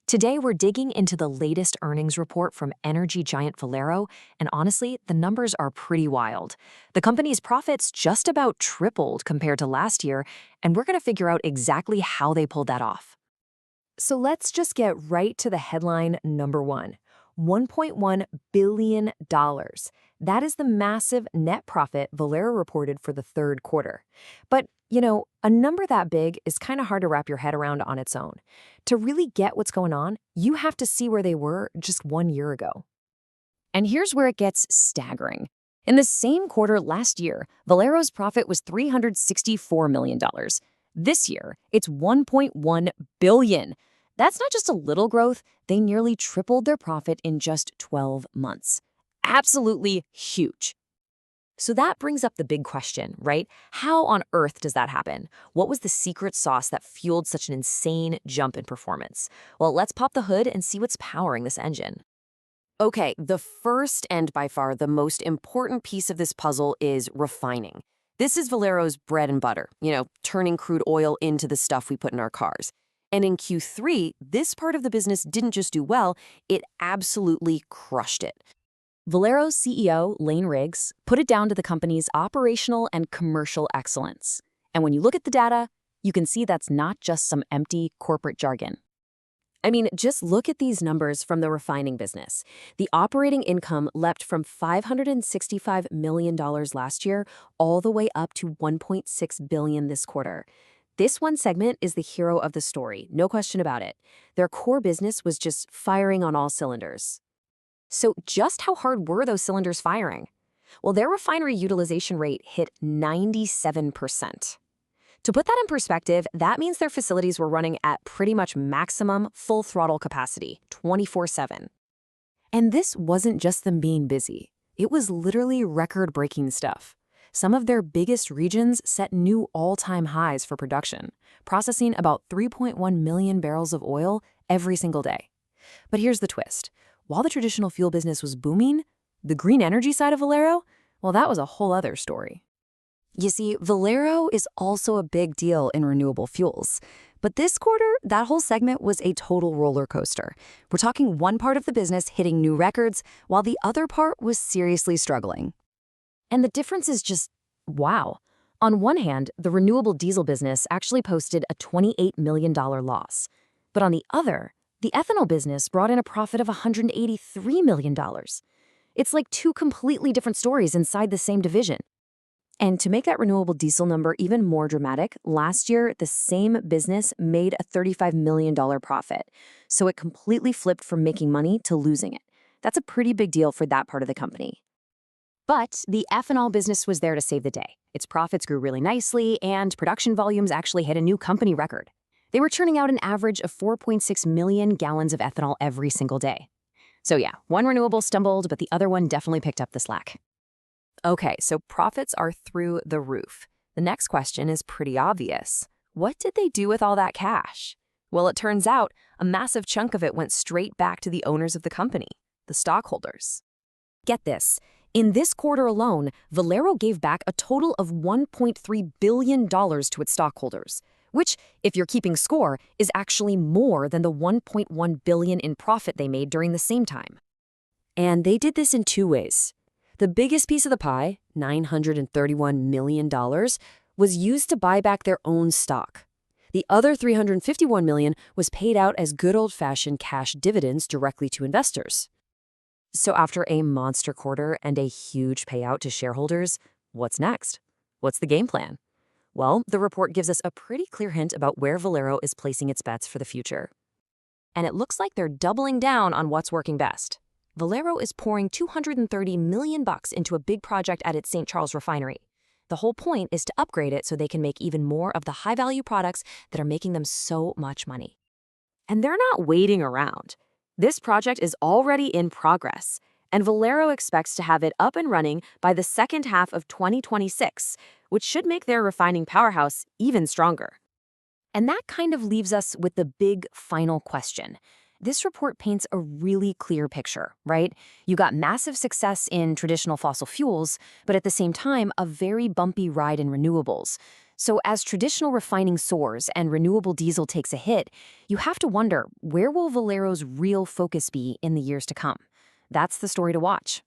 Today, we're digging into the latest earnings report from energy giant Valero, and honestly, the numbers are pretty wild. The company's profits just about tripled compared to last year, and we're going to figure out exactly how they pulled that off. So let's just get right to the headline number one. $1.1 billion. That is the massive net profit Valero reported for the third quarter. But, a number that big is kind of hard to wrap your head around on its own. To really get what's going on, you have to see where they were just 1 year ago. And here's where it gets staggering. In the same quarter last year, Valero's profit was $364 million. This year, it's $1.1 billion. That's not just a little growth, they nearly tripled their profit in just 12 months. Absolutely huge. So that brings up the big question, right? How on earth does that happen? What was the secret sauce that fueled such an insane jump in performance? Well, let's pop the hood and see what's powering this engine. Okay, the first and by far the most important piece of this puzzle is refining. This is Valero's bread and butter, turning crude oil into the stuff we put in our cars. And in Q3, this part of the business didn't just do well, it absolutely crushed it. Valero's CEO, Lane Riggs, put it down to the company's operational and commercial excellence. And when you look at the data, you can see that's not just some empty corporate jargon. I mean, just look at these numbers from the refining business. The operating income leapt from $565 million last year all the way up to $1.6 billion this quarter. This one segment is the hero of the story, no question about it. Their core business was just firing on all cylinders. So just how hard were those cylinders firing? Well, their refinery utilization rate hit 97%. To put that in perspective, that means their facilities were running at pretty much maximum full throttle capacity, 24/7. And this wasn't just them being busy. It was literally record-breaking stuff. Some of their biggest regions set new all-time highs for production, processing about 3.1 million barrels of oil every single day. But here's the twist. While the traditional fuel business was booming, the green energy side of Valero, well, that was a whole other story. You see, Valero is also a big deal in renewable fuels. But this quarter, that whole segment was a total roller coaster. We're talking one part of the business hitting new records, while the other part was seriously struggling. And the difference is just, wow. On one hand, the renewable diesel business actually posted a $28 million loss. But on the other, the ethanol business brought in a profit of $183 million. It's like two completely different stories inside the same division. And to make that renewable diesel number even more dramatic, last year, the same business made a $35 million profit. So it completely flipped from making money to losing it. That's a pretty big deal for that part of the company. But the ethanol business was there to save the day. Its profits grew really nicely, and production volumes actually hit a new company record. They were churning out an average of 4.6 million gallons of ethanol every single day. So yeah, one renewable stumbled, but the other one definitely picked up the slack. Okay, so profits are through the roof. The next question is pretty obvious. What did they do with all that cash? Well, it turns out a massive chunk of it went straight back to the owners of the company, the stockholders. Get this. In this quarter alone, Valero gave back a total of $1.3 billion to its stockholders, which, if you're keeping score, is actually more than the $1.1 billion in profit they made during the same time. And they did this in two ways. The biggest piece of the pie, $931 million, was used to buy back their own stock. The other $351 million was paid out as good old-fashioned cash dividends directly to investors. So after a monster quarter and a huge payout to shareholders, what's next? What's the game plan? Well, the report gives us a pretty clear hint about where Valero is placing its bets for the future. And it looks like they're doubling down on what's working best. Valero is pouring $230 million into a big project at its St. Charles refinery. The whole point is to upgrade it so they can make even more of the high-value products that are making them so much money. And they're not waiting around. This project is already in progress, and Valero expects to have it up and running by the second half of 2026, which should make their refining powerhouse even stronger. And that kind of leaves us with the big final question. This report paints a really clear picture, right? You got massive success in traditional fossil fuels, but at the same time, a very bumpy ride in renewables. So as traditional refining soars and renewable diesel takes a hit, you have to wonder, where will Valero's real focus be in the years to come? That's the story to watch.